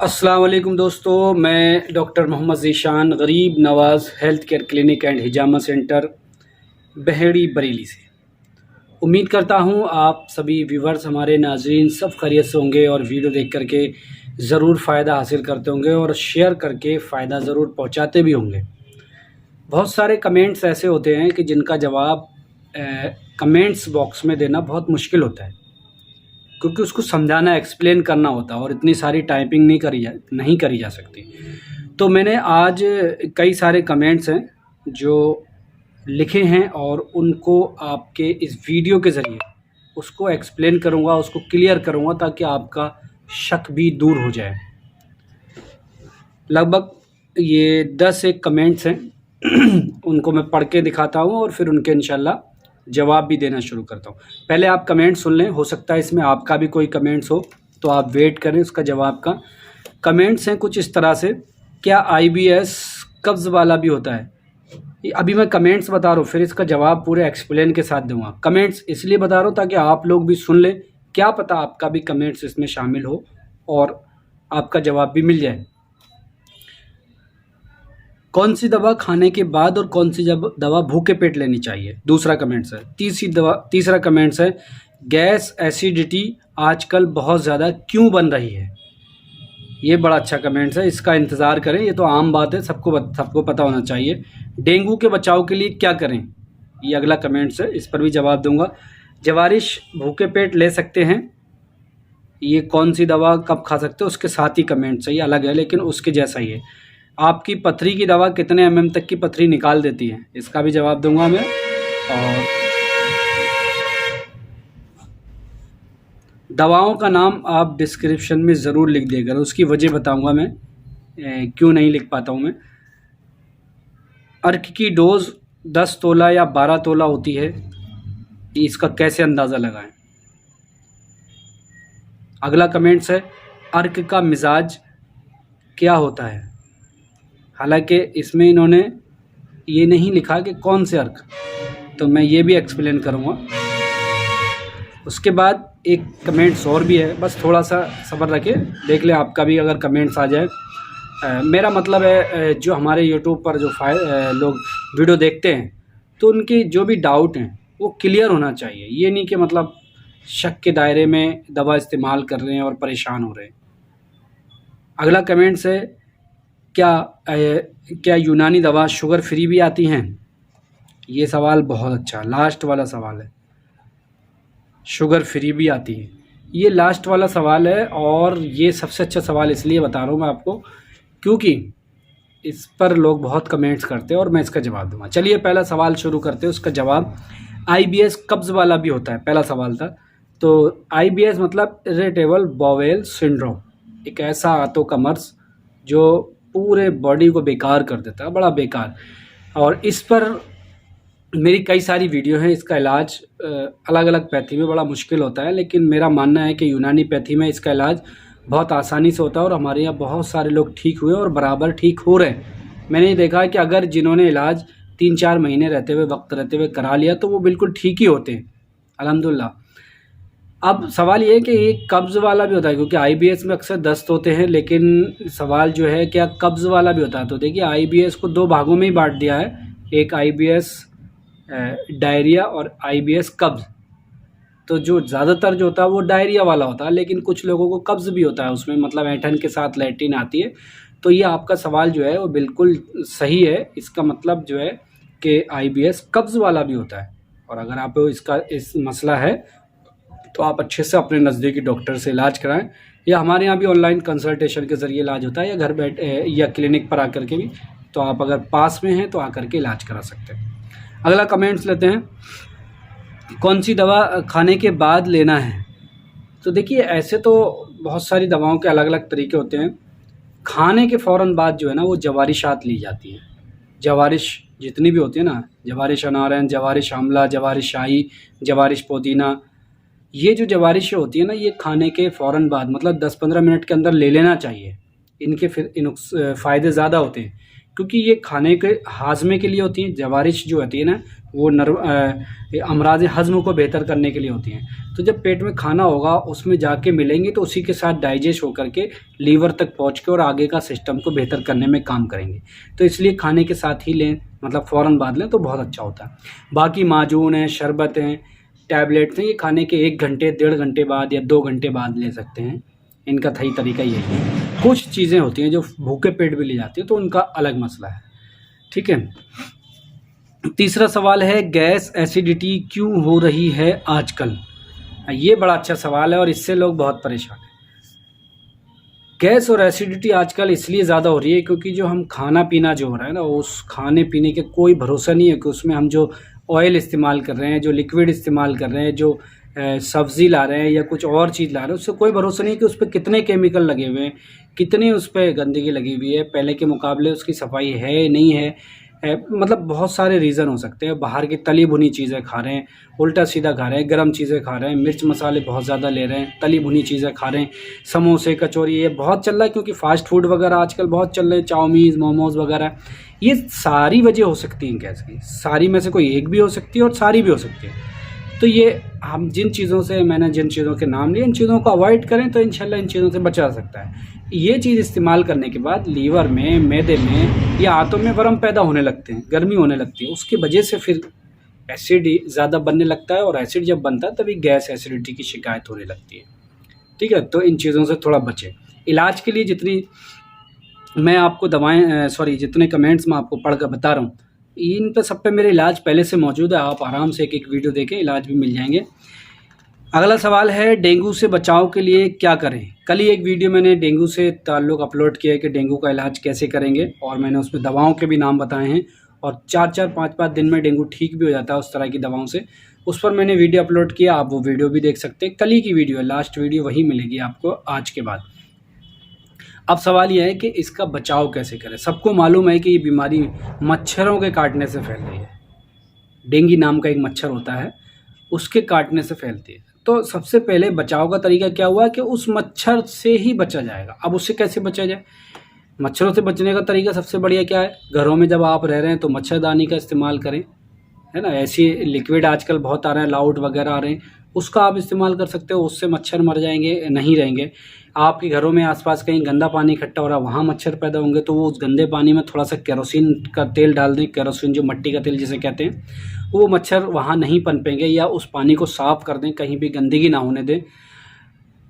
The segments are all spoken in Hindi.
अस्सलाम वालेकुम दोस्तों, मैं doctor Mohammad Zeeshan Garib Nawaz health care clinic and hijama centre Baheri Bareilly से उम्मीद करता हूँ आप सभी व्यूवर्स हमारे नाज़रीन सब खैरियत से होंगे और वीडियो देख करके ज़रूर फ़ायदा हासिल करते होंगे और शेयर करके फ़ायदा ज़रूर पहुँचाते भी होंगे। बहुत सारे कमेंट्स ऐसे होते हैं कि जिनका जवाब कमेंट्स बॉक्स में देना बहुत मुश्किल होता है, क्योंकि उसको समझाना एक्सप्लेन करना होता है और इतनी सारी टाइपिंग नहीं करी जा सकती। तो मैंने आज कई सारे कमेंट्स हैं जो लिखे हैं और उनको आपके इस वीडियो के ज़रिए उसको एक्सप्लेन करूँगा, उसको क्लियर करूँगा ताकि आपका शक भी दूर हो जाए। लगभग ये 10 एक कमेंट्स हैं उनको मैं पढ़ के दिखाता हूँ और फिर उनके इंशाल्लाह जवाब भी देना शुरू करता हूँ। पहले आप कमेंट सुन लें, हो सकता है इसमें आपका भी कोई कमेंट्स हो तो आप वेट करें उसका जवाब का। कमेंट्स हैं कुछ इस तरह से, क्या आईबीएस कब्ज़ वाला भी होता है? ये अभी मैं कमेंट्स बता रहा हूँ, फिर इसका जवाब पूरे एक्सप्लेन के साथ दूंगा। कमेंट्स इसलिए बता रहा हूँ ताकि आप लोग भी सुन लें, क्या पता आपका भी कमेंट्स इसमें शामिल हो और आपका जवाब भी मिल जाए। कौन सी दवा खाने के बाद और कौन सी दवा भूखे पेट लेनी चाहिए? दूसरा कमेंट्स है। तीसरा कमेंट्स है, गैस एसिडिटी आजकल बहुत ज़्यादा क्यों बन रही है? ये बड़ा अच्छा कमेंट्स है, इसका इंतज़ार करें, ये तो आम बात है, सबको पता होना चाहिए। डेंगू के बचाव के लिए क्या करें? ये अगला कमेंट्स है, इस पर भी जवाब दूंगा। जवारिश भूखे पेट ले सकते हैं? ये कौन सी दवा कब खा सकते हो उसके साथ ही कमेंट्स है, ये अलग है लेकिन उसके जैसा ही है। आपकी पथरी की दवा कितने एमएम तक की पथरी निकाल देती है? इसका भी जवाब दूंगा मैं। और दवाओं का नाम आप डिस्क्रिप्शन में ज़रूर लिख देगा, उसकी वजह बताऊंगा मैं क्यों नहीं लिख पाता हूं मैं। अर्क की डोज 10 तोला या 12 तोला होती है, इसका कैसे अंदाज़ा लगाएं? अगला कमेंट्स है, अर्क का मिजाज क्या होता है? हालांकि इसमें इन्होंने ये नहीं लिखा कि कौन से अर्क, तो मैं ये भी एक्सप्लेन करूँगा। उसके बाद एक कमेंट्स और भी है, बस थोड़ा सा सब्र रखें, देख ले आपका भी अगर कमेंट्स आ जाए। मेरा मतलब है जो हमारे यूट्यूब पर जो लोग वीडियो देखते हैं तो उनकी जो भी डाउट हैं वो क्लियर होना चाहिए। ये नहीं कि मतलब शक के दायरे में दवा इस्तेमाल कर रहे हैं और परेशान हो रहे हैं। अगला कमेंट्स है, क्या यूनानी दवा शुगर फ्री भी आती हैं? ये सवाल बहुत अच्छा, लास्ट वाला सवाल है, शुगर फ्री भी आती है। ये लास्ट वाला सवाल है और ये सबसे अच्छा सवाल इसलिए बता रहा हूँ मैं आपको क्योंकि इस पर लोग बहुत कमेंट्स करते हैं और मैं इसका जवाब दूंगा। चलिए पहला सवाल शुरू करते हैं, उसका जवाब। आईबीएस कब्ज़ वाला भी होता है, पहला सवाल था। तो आईबीएस मतलब इरिटेबल बाउल सिंड्रोम, एक ऐसा आंतों का मर्ज जो पूरे बॉडी को बेकार कर देता है, बड़ा बेकार। और इस पर मेरी कई सारी वीडियो हैं। इसका इलाज अलग अलग पैथी में बड़ा मुश्किल होता है, लेकिन मेरा मानना है कि यूनानी पैथी में इसका इलाज बहुत आसानी से होता है और हमारे यहाँ बहुत सारे लोग ठीक हुए और बराबर ठीक हो रहे हैं। मैंने ये देखा है कि अगर जिन्होंने इलाज 3-4 महीने वक्त रहते हुए करा लिया तो वो बिल्कुल ठीक ही होते हैं, अल्हम्दुलिल्लाह। अब सवाल ये है कि एक कब्ज़ वाला भी होता है, क्योंकि आईबीएस में अक्सर दस्त होते हैं, लेकिन सवाल जो है क्या कब्ज़ वाला भी होता है? तो देखिए आईबीएस को 2 भागों में ही बांट दिया है, एक आईबीएस डायरिया और आईबीएस कब्ज़। तो जो ज़्यादातर जो होता है वो डायरिया वाला होता है, लेकिन कुछ लोगों को कब्ज़ भी होता है, उसमें मतलब ऐंठन के साथ लैट्रिन आती है। तो ये आपका सवाल जो है वो बिल्कुल सही है, इसका मतलब जो है कि आईबीएस कब्ज़ वाला भी होता है। और अगर आप इस मसला है तो आप अच्छे से अपने नज़दीकी डॉक्टर से इलाज कराएं, या हमारे यहाँ भी ऑनलाइन कंसल्टेशन के ज़रिए इलाज होता है, या घर बैठे या क्लिनिक पर आकर के भी। तो आप अगर पास में हैं तो आकर के इलाज करा सकते हैं। अगला कमेंट्स लेते हैं, कौन सी दवा खाने के बाद लेना है? तो देखिए ऐसे तो बहुत सारी दवाओं के अलग अलग तरीके होते हैं। खाने के फ़ौरन बाद जो है ना वो जवारिशात ली जाती हैं। जवारिश जितनी भी होती है ना, जवारिश अनारन, जवारिश आंवला, जवारिश शाही, जवारिश पुदीना, ये जो जवारिशें होती है ना ये खाने के फ़ौरन बाद मतलब 10-15 मिनट के अंदर ले लेना चाहिए। इनके फ़ायदे ज़्यादा होते हैं क्योंकि ये खाने के हाजमे के लिए होती हैं। जवारिश जो होती है ना वो अमराज हज़्म को बेहतर करने के लिए होती हैं। तो जब पेट में खाना होगा उसमें जाके मिलेंगे तो उसी के साथ डाइजेस्ट होकर के लीवर तक पहुँच के और आगे का सिस्टम को बेहतर करने में काम करेंगे। तो इसलिए खाने के साथ ही लें, मतलब फ़ौरन बाद लें तो बहुत अच्छा होता है। बाकी माजून है, शरबत हैं, टैबलेट्स हैं, ये खाने के 1 घंटे 1.5 घंटे बाद या 2 घंटे बाद ले सकते हैं। इनका सही तरीका यही है। कुछ चीज़ें होती हैं जो भूखे पेट भी ली जाती है तो उनका अलग मसला है, ठीक है। तीसरा सवाल है, गैस एसिडिटी क्यों हो रही है आजकल? ये बड़ा अच्छा सवाल है और इससे लोग बहुत परेशान हैं। गैस और एसिडिटी आजकल इसलिए ज़्यादा हो रही है क्योंकि जो हम खाना पीना जो हो रहा है ना, उस खाने पीने के कोई भरोसा नहीं है कि उसमें हम जो ऑयल इस्तेमाल कर रहे हैं, जो लिक्विड इस्तेमाल कर रहे हैं, जो सब्ज़ी ला रहे हैं या कुछ और चीज़ ला रहे हैं, उससे कोई भरोसा नहीं कि उस पर कितने केमिकल लगे हुए हैं, कितनी उस पर गंदगी लगी हुई है, पहले के मुकाबले उसकी सफाई है नहीं है। मतलब बहुत सारे रीज़न हो सकते हैं। बाहर की तली भुनी चीज़ें खा रहे हैं, उल्टा सीधा खा रहे हैं, गर्म चीज़ें खा रहे हैं, मिर्च मसाले बहुत ज़्यादा ले रहे हैं, तली भुनी चीज़ें खा रहे हैं, समोसे कचौरी ये बहुत चल रहा है क्योंकि फ़ास्ट फूड वगैरह आजकल बहुत चल रहे हैं, चाउमीन मोमोज़ वगैरह। ये सारी वजह हो सकती हैं गैस की, सारी में से कोई एक भी हो सकती है और सारी भी हो सकती है। तो ये हम जिन चीज़ों से मैंने जिन चीज़ों के नाम लिए, इन चीज़ों को अवॉइड करें तो इंशाल्लाह इन चीज़ों से बचा जा सकता है। ये चीज़ इस्तेमाल करने के बाद लीवर में, मैदे में या आंतों में वर्म पैदा होने लगते हैं, गर्मी होने लगती है, उसकी वजह से फिर एसिड ज़्यादा बनने लगता है और एसिड जब बनता है तभी गैस एसिडिटी की शिकायत होने लगती है, ठीक है। तो इन चीज़ों से थोड़ा बचें। इलाज के लिए जितनी मैं आपको दवाएँ जितने कमेंट्स मैं आपको पढ़ कर बता रहा हूँ, इन पे सब पे मेरे इलाज पहले से मौजूद है। आप आराम से एक वीडियो देखें, इलाज भी मिल जाएंगे। अगला सवाल है, डेंगू से बचाव के लिए क्या करें? कल ही एक वीडियो मैंने डेंगू से ताल्लुक़ अपलोड किया है कि डेंगू का इलाज कैसे करेंगे और मैंने उसमें दवाओं के भी नाम बताए हैं और 4-4 5-5 दिन में डेंगू ठीक भी हो जाता है उस तरह की दवाओं से। उस पर मैंने वीडियो अपलोड किया, आप वो वीडियो भी देख सकते हैं। कल ही की वीडियो है, लास्ट वीडियो वही मिलेगी आपको आज के बाद। अब सवाल यह है कि इसका बचाव कैसे करें। सबको मालूम है कि ये बीमारी मच्छरों के काटने से फैल रही है। डेंगू नाम का एक मच्छर होता है, उसके काटने से फैलती है। तो सबसे पहले बचाव का तरीका क्या हुआ कि उस मच्छर से ही बचा जाएगा। अब उससे कैसे बचा जाए? मच्छरों से बचने का तरीका सबसे बढ़िया क्या है? घरों में जब आप रह रहे हैं तो मच्छरदानी का इस्तेमाल करें, है ना। ऐसी लिक्विड आजकल बहुत आ रहे हैं, लाउट वगैरह आ रहे हैं, उसका आप इस्तेमाल कर सकते हो। उससे मच्छर मर जाएंगे, नहीं रहेंगे। आपके घरों में आसपास कहीं गंदा पानी इकट्ठा हो रहा है, वहाँ मच्छर पैदा होंगे, तो वो उस गंदे पानी में थोड़ा सा केरोसिन का तेल डाल दें। केरोसिन जो मट्टी का तेल जिसे कहते हैं, वो मच्छर वहाँ नहीं पनपेंगे। या उस पानी को साफ़ कर दें, कहीं भी गंदगी ना होने दें।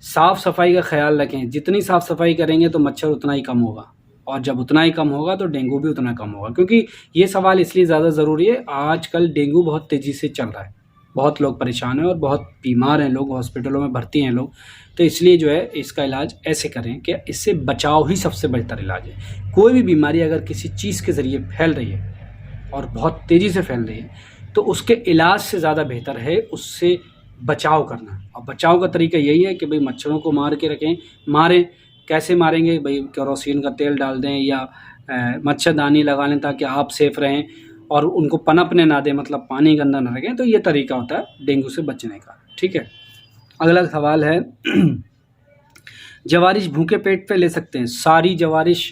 साफ़ सफाई का ख्याल रखें, जितनी साफ़ सफाई करेंगे तो मच्छर उतना ही कम होगा और जब उतना ही कम होगा तो डेंगू भी उतना कम होगा। क्योंकि ये सवाल इसलिए ज़्यादा ज़रूरी है, आजकल डेंगू बहुत तेज़ी से चल रहा है, बहुत लोग परेशान हैं और बहुत बीमार हैं लोग, हॉस्पिटलों में भर्ती हैं लोग। तो इसलिए जो है इसका इलाज ऐसे करें कि इससे बचाव ही सबसे बेहतर इलाज है। कोई भी बीमारी अगर किसी चीज़ के ज़रिए फैल रही है और बहुत तेज़ी से फैल रही है तो उसके इलाज से ज़्यादा बेहतर है उससे बचाव करना। और बचाव का तरीका यही है कि भाई मच्छरों को मार के रखें। मारें, कैसे मारेंगे भाई? केरोसिन का तेल डाल दें या मच्छरदानी लगा लें ताकि आप सेफ़ रहें और उनको पनपने ना दें, मतलब पानी गंदा ना रखें। तो ये तरीका होता है डेंगू से बचने का, ठीक है। अगला सवाल है, जवारिश भूखे पेट पे ले सकते हैं? सारी जवारिश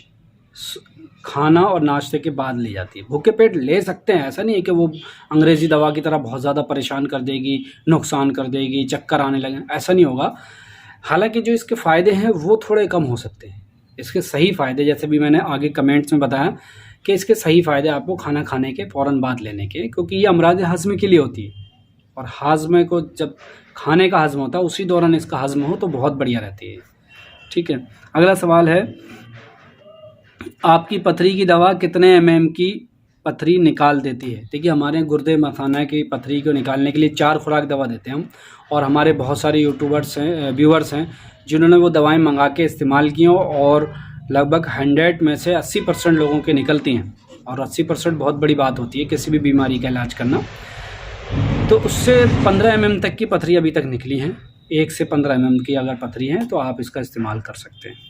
खाना और नाश्ते के बाद ली जाती है। भूखे पेट ले सकते हैं, ऐसा नहीं है कि वो अंग्रेज़ी दवा की तरह बहुत ज़्यादा परेशान कर देगी, नुकसान कर देगी, चक्कर आने लगे, ऐसा नहीं होगा। हालांकि जो इसके फ़ायदे हैं वो थोड़े कम हो सकते हैं। इसके सही फ़ायदे, जैसे भी मैंने आगे कमेंट्स में बताया कि इसके सही फ़ायदे आपको खाना खाने के फ़ौरन बाद लेने के, क्योंकि ये अमराज हज़्म के लिए होती है और हाजमे को जब खाने का हज़्म होता है उसी दौरान इसका हज़्म हो तो बहुत बढ़िया रहती है, ठीक है। अगला सवाल है, आपकी पथरी की दवा कितने mm की पथरी निकाल देती है? देखिए, हमारे गुर्दे मसाना की पथरी को निकालने के लिए 4 खुराक दवा देते हैं हम, और हमारे बहुत सारे यूट्यूबर्स हैं, व्यूअर्स हैं जिन्होंने वो दवाएं मंगा के इस्तेमाल की हैं और लगभग 100 में से 80% लोगों के निकलती हैं। और 80% बहुत बड़ी बात होती है किसी भी बीमारी का इलाज करना। तो उससे 15 mm तक की पथरी अभी तक निकली हैं। 1 से 15 mm की अगर पथरी है तो आप इसका इस्तेमाल कर सकते हैं।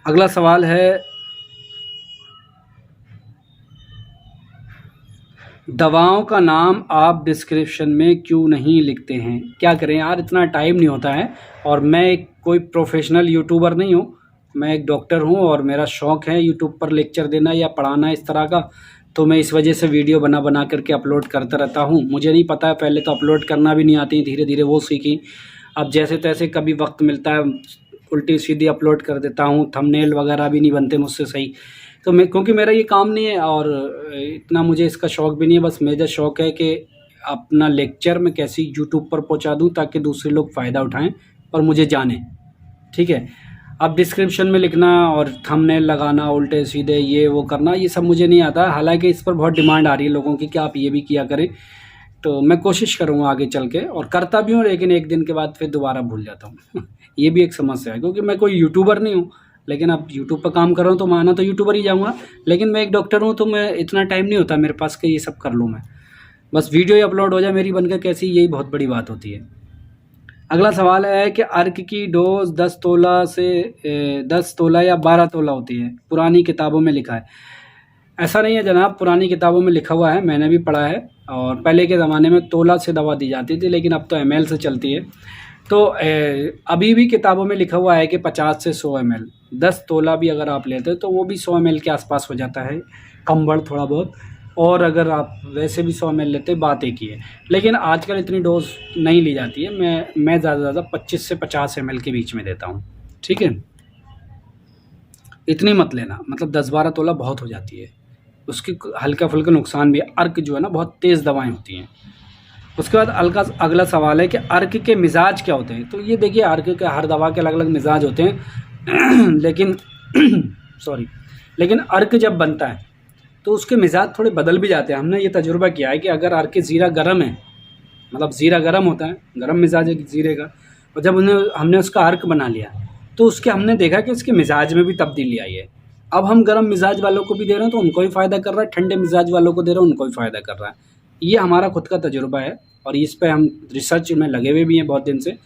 अगला सवाल है, दवाओं का नाम आप डिस्क्रिप्शन में क्यों नहीं लिखते हैं? क्या करें यार, इतना टाइम नहीं होता है और मैं कोई प्रोफेशनल यूट्यूबर नहीं हूँ। मैं एक डॉक्टर हूँ और मेरा शौक़ है यूट्यूब पर लेक्चर देना या पढ़ाना इस तरह का। तो मैं इस वजह से वीडियो बना बना करके अपलोड करता रहता हूँ। मुझे नहीं पता है, पहले तो अपलोड करना भी नहीं आती, धीरे धीरे वो सीखी। अब जैसे तैसे कभी वक्त मिलता है उल्टी सीधी अपलोड कर देता हूँ, थंबनेल वगैरह भी नहीं बनते मुझसे सही। तो मैं, क्योंकि मेरा ये काम नहीं है और इतना मुझे इसका शौक़ भी नहीं है। बस मेजर शौक़ है कि अपना लेक्चर मैं कैसे यूट्यूब पर पहुंचा दूं ताकि दूसरे लोग फ़ायदा उठाएं और मुझे जानें, ठीक है। अब डिस्क्रिप्शन में लिखना और थंबनेल लगाना उल्टे सीधे ये वो करना, ये सब मुझे नहीं आता। हालांकि इस पर बहुत डिमांड आ रही है लोगों की कि आप ये भी किया करें, तो मैं कोशिश करूँगा आगे चल के, और करता भी हूँ, लेकिन एक दिन के बाद फिर दोबारा भूल जाता हूँ ये भी एक समस्या है, क्योंकि मैं कोई यूट्यूबर नहीं हूँ। लेकिन अब यूट्यूब पर काम कर रहा हूँ तो माना तो यूट्यूबर ही जाऊँगा, लेकिन मैं एक डॉक्टर हूँ तो मैं इतना टाइम नहीं होता मेरे पास कि ये सब कर लूँ मैं। बस वीडियो ही अपलोड हो जाए मेरी बनकर कैसी, यही बहुत बड़ी बात होती है। अगला सवाल है कि अर्क की डोज 10 तोला से 10 तोला या 12 तोला होती है, पुरानी किताबों में लिखा है। ऐसा नहीं है जनाब, पुरानी किताबों में लिखा हुआ है, मैंने भी पढ़ा है। और पहले के ज़माने में तोला से दवा दी जाती थी, लेकिन अब तो ml से चलती है। तो अभी भी किताबों में लिखा हुआ है कि 50 से 100 ml, 10 तोला भी अगर आप लेते हो तो वो भी 100 ml के आसपास हो जाता है, कम बढ़ थोड़ा बहुत। और अगर आप वैसे भी 100 ml लेते, बात एक ही है। लेकिन आजकल इतनी डोज नहीं ली जाती है, मैं ज़्यादा से ज़्यादा 25 से 50 ml के बीच में देता हूँ, ठीक है। इतनी मत लेना, मतलब 10-12 तोला बहुत हो जाती है, उसकी हल्का फुल्का नुकसान भी है। अर्क जो है ना, बहुत तेज़ दवाएं होती हैं। उसके बाद अगला सवाल है कि अर्क के मिजाज क्या होते हैं। तो ये देखिए, अर्क के हर दवा के अलग अलग मिजाज होते हैं लेकिन लेकिन अर्क जब बनता है तो उसके मिजाज थोड़े बदल भी जाते हैं। हमने ये तजुर्बा किया है कि अगर अर्क ज़ीरा गर्म है, मतलब ज़ीरा गर्म होता है, गर्म मिजाज है ज़ीरे का, और जब हमने उसका अर्क बना लिया तो उसके हमने देखा कि इसके मिजाज में भी तब्दीली आई है। अब हम गर्म मिजाज वालों को भी दे रहे हैं तो उनको भी फ़ायदा कर रहा है, ठंडे मिजाज वालों को दे रहे हैं उनको भी फ़ायदा कर रहा है। ये हमारा खुद का तजुर्बा है और इस पर हम रिसर्च में लगे हुए भी हैं बहुत दिन से।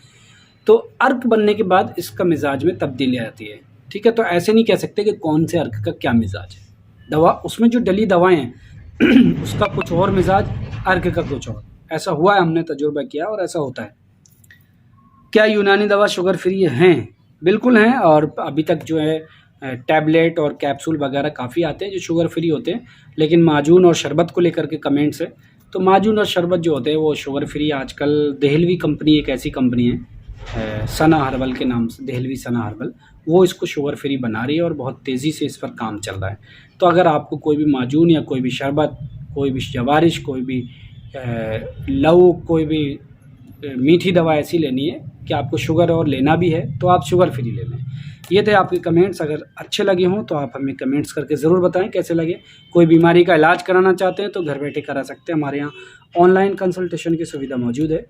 तो अर्क बनने के बाद इसका मिजाज में तब्दीली आती है, ठीक है। तो ऐसे नहीं कह सकते कि कौन से अर्क का क्या मिजाज है। दवा उसमें जो डली दवाएं हैं उसका कुछ और मिजाज, अर्क का कुछ और। ऐसा हुआ है, हमने तजुर्बा किया और ऐसा होता है। क्या यूनानी दवा शुगर फ्री हैं? बिल्कुल हैं, और अभी तक जो है टैबलेट और कैप्सूल वगैरह काफ़ी आते हैं जो शुगर फ्री होते हैं। लेकिन माजून और शरबत को लेकर के कमेंट्स है, तो माजून और शरबत जो होते हैं वो शुगर फ्री। आजकल देहलवी कंपनी एक ऐसी कंपनी है, सना हर्बल के नाम से, देहलवी सना हर्बल, वो इसको शुगर फ्री बना रही है और बहुत तेज़ी से इस पर काम चल रहा है। तो अगर आपको कोई भी माजून या कोई भी शरबत, कोई भी जवारिश, कोई भी लव, कोई भी मीठी दवा ऐसी लेनी है कि आपको शुगर और लेना भी है, तो आप शुगर फ्री ले लें। ये थे आपके कमेंट्स। अगर अच्छे लगे हों तो आप हमें कमेंट्स करके ज़रूर बताएं कैसे लगे। कोई बीमारी का इलाज कराना चाहते हैं तो घर बैठे करा सकते हैं। हमारे यहाँ ऑनलाइन कंसल्टेशन की सुविधा मौजूद है,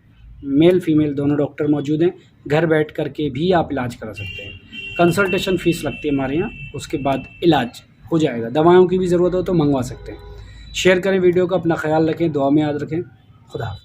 मेल फीमेल दोनों डॉक्टर मौजूद हैं। घर बैठ करके भी आप इलाज करा सकते हैं। कंसल्टेशन फ़ीस लगती है हमारे यहाँ, उसके बाद इलाज हो जाएगा। दवाओं की भी ज़रूरत हो तो मंगवा सकते हैं। शेयर करें वीडियो को, अपना ख्याल रखें, दुआ में याद रखें। खुदा हाफ़िज़।